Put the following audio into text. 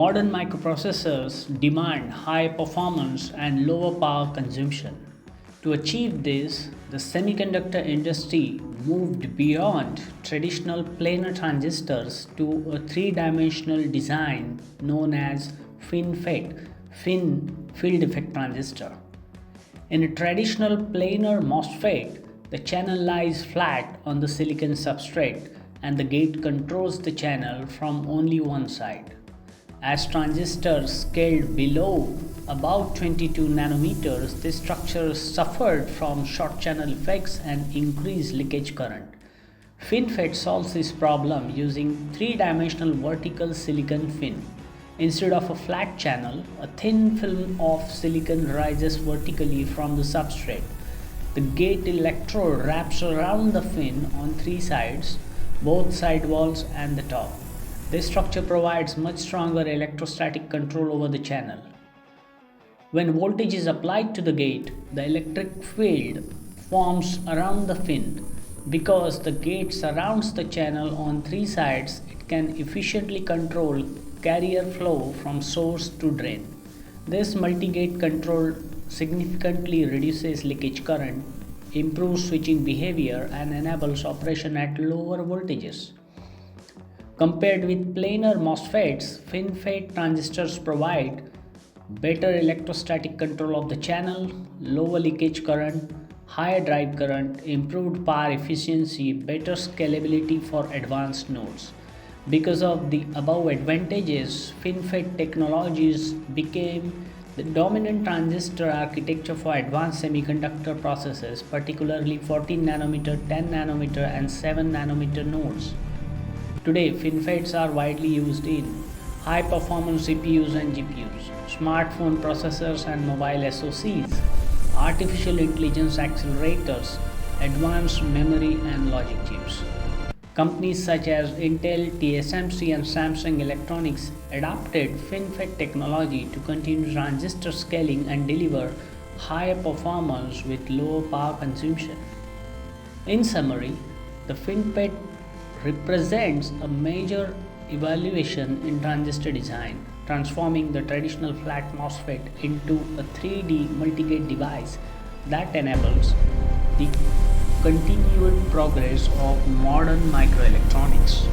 Modern microprocessors demand high performance and lower power consumption. To achieve this, the semiconductor industry moved beyond traditional planar transistors to a three-dimensional design known as FinFET, field effect transistor. In a traditional planar MOSFET, the channel lies flat on the silicon substrate and the gate controls the channel from only one side. As transistors scaled below about 22 nanometers, this structure suffered from short channel effects and increased leakage current. FinFET solves this problem using three-dimensional vertical silicon fin. Instead of a flat channel, a thin film of silicon rises vertically from the substrate. The gate electrode wraps around the fin on three sides, both side walls and the top. This structure provides much stronger electrostatic control over the channel. When voltage is applied to the gate, the electric field forms around the fin. Because the gate surrounds the channel on three sides, it can efficiently control carrier flow from source to drain. This multi-gate control significantly reduces leakage current, improves switching behavior, and enables operation at lower voltages. Compared with planar MOSFETs, FinFET transistors provide better electrostatic control of the channel, lower leakage current, higher drive current, improved power efficiency, better scalability for advanced nodes. Because of the above advantages, FinFET technologies became the dominant transistor architecture for advanced semiconductor processes, particularly 14 nanometer, 10 nanometer, and 7 nanometer nodes. Today, FinFETs are widely used in high-performance CPUs and GPUs, smartphone processors and mobile SoCs, artificial intelligence accelerators, advanced memory and logic chips. Companies such as Intel, TSMC, and Samsung Electronics adopted FinFET technology to continue transistor scaling and deliver higher performance with lower power consumption. In summary, the FinFET represents a major evolution in transistor design, transforming the traditional flat MOSFET into a 3D multi-gate device that enables the continued progress of modern microelectronics.